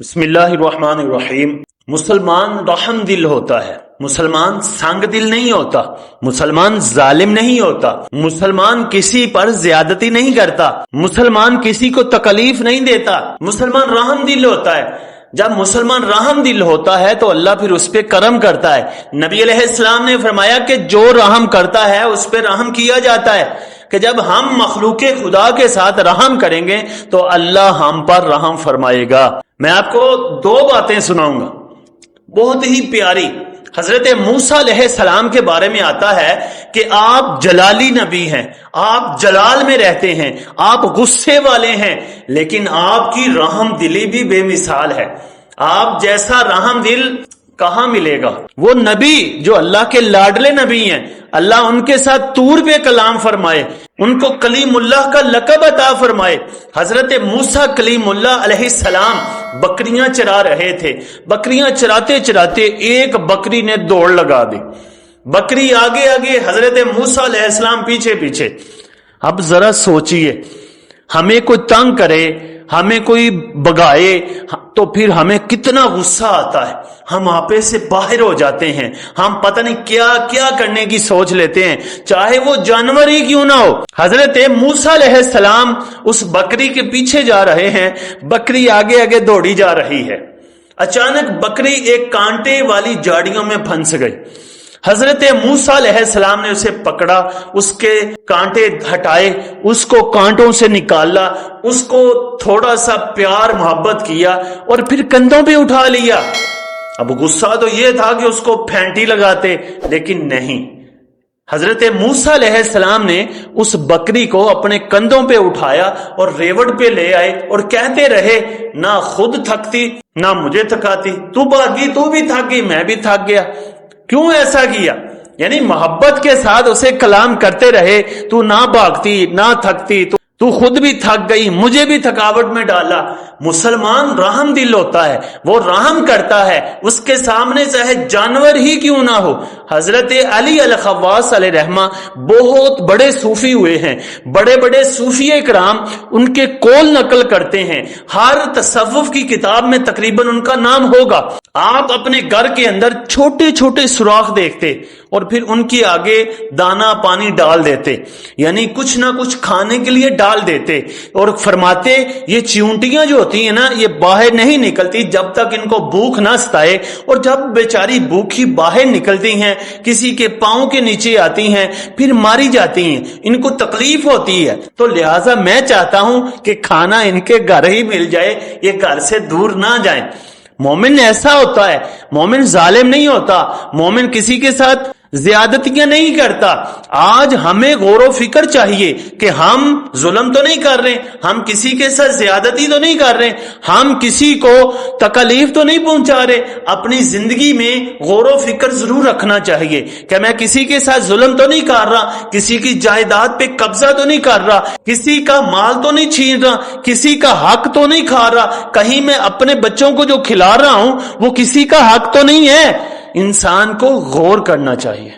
بسم اللہ الرحمن الرحیم۔ مسلمان رحم دل ہوتا ہے، مسلمان سنگ دل نہیں ہوتا، مسلمان ظالم نہیں ہوتا، مسلمان کسی پر زیادتی نہیں کرتا، مسلمان کسی کو تکلیف نہیں دیتا، مسلمان رحم دل ہوتا ہے۔ جب مسلمان رحم دل ہوتا ہے تو اللہ پھر اس پہ کرم کرتا ہے۔ نبی علیہ السلام نے فرمایا کہ جو رحم کرتا ہے اس پہ رحم کیا جاتا ہے، کہ جب ہم مخلوق خدا کے ساتھ رحم کریں گے تو اللہ ہم پر رحم فرمائے گا۔ میں آپ کو دو باتیں سناؤں گا بہت ہی پیاری۔ حضرت موسیٰ علیہ السلام کے بارے میں آتا ہے کہ آپ جلالی نبی ہیں، آپ جلال میں رہتے ہیں، آپ غصے والے ہیں، لیکن آپ کی رحم دلی بھی بے مثال ہے۔ آپ جیسا رحم دل کہاں ملے گا؟ وہ نبی جو اللہ کے لاڈلے نبی ہیں، اللہ ان کے ساتھ طور پہ کلام فرمائے، ان کو کلیم اللہ کا لقب عطا فرمائے۔ حضرت موسیٰ کلیم اللہ علیہ السلام بکریاں چرا رہے تھے، بکریاں چراتے چراتے ایک بکری نے دوڑ لگا دی، بکری آگے آگے، حضرت موسیٰ علیہ السلام پیچھے پیچھے۔ اب ذرا سوچئے، ہمیں کوئی تنگ کرے، ہمیں کوئی بگائے تو پھر ہمیں کتنا غصہ آتا ہے، ہم آپے سے باہر ہو جاتے ہیں، ہم پتہ نہیں کیا کیا کرنے کی سوچ لیتے ہیں، چاہے وہ جانور ہی کیوں نہ ہو۔ حضرت موسیٰ علیہ السلام اس بکری کے پیچھے جا رہے ہیں، بکری آگے آگے دوڑی جا رہی ہے۔ اچانک بکری ایک کانٹے والی جھاڑیوں میں پھنس گئی۔ حضرت موسیٰ علیہ السلام نے اسے پکڑا، اس کے کانٹے ہٹائے، اس کو کانٹوں سے نکالا، اس کو تھوڑا سا پیار محبت کیا اور پھر کندھوں پہ اٹھا لیا۔ اب غصہ تو یہ تھا کہ اس کو پھینٹی لگاتے، لیکن نہیں، حضرت موسیٰ علیہ السلام نے اس بکری کو اپنے کندھوں پہ اٹھایا اور ریوڑ پہ لے آئے اور کہتے رہے، نہ خود تھکتی نہ مجھے تھکاتی، تو بھاگی تو بھی تھک گئی، میں بھی تھک گیا۔ کیوں ایسا کیا؟ یعنی محبت کے ساتھ اسے کلام کرتے رہے، تو نہ بھاگتی نہ تھکتی، تو خود بھی تھک گئی، مجھے بھی تھکاوٹ میں ڈالا۔ مسلمان رحم دل ہوتا ہے، وہ رحم کرتا ہے، اس کے سامنے چاہے جانور ہی کیوں نہ ہو۔ حضرت علی الخواص علیہ رحمہ بہت بڑے صوفی ہوئے ہیں، بڑے بڑے صوفی کرام ان کے قول نقل کرتے ہیں، ہر تصوف کی کتاب میں تقریباً ان کا نام ہوگا۔ آپ اپنے گھر کے اندر چھوٹے چھوٹے سوراخ دیکھتے اور پھر ان کی آگے دانا پانی ڈال دیتے، یعنی کچھ نہ کچھ کھانے کے لیے ڈال دیتے، اور فرماتے یہ چیونٹیاں جو ہوتی ہیں نا، یہ باہر نہیں نکلتی جب تک ان کو بھوک نہ ستائے، اور جب بیچاری بھوکھی باہر نکلتی ہیں، کسی کے پاؤں کے نیچے آتی ہیں، پھر ماری جاتی ہیں، ان کو تکلیف ہوتی ہے۔ تو لہٰذا میں چاہتا ہوں کہ کھانا ان کے گھر ہی مل جائے، یہ گھر سے دور نہ جائیں۔ مومن ایسا ہوتا ہے، مومن ظالم نہیں ہوتا، مومن کسی کے ساتھ زیادتیاں نہیں کرتا۔ آج ہمیں غور و فکر چاہیے کہ ہم ظلم تو نہیں کر رہے، ہم کسی کے ساتھ زیادتی تو نہیں کر رہے، ہم کسی کو تکلیف تو نہیں پہنچا رہے۔ اپنی زندگی میں غور و فکر ضرور رکھنا چاہیے کہ میں کسی کے ساتھ ظلم تو نہیں کر رہا، کسی کی جائیداد پہ قبضہ تو نہیں کر رہا، کسی کا مال تو نہیں چھین رہا، کسی کا حق تو نہیں کھا رہا، کہیں میں اپنے بچوں کو جو کھلا رہا ہوں وہ کسی کا حق تو نہیں ہے۔ انسان کو غور کرنا چاہیے۔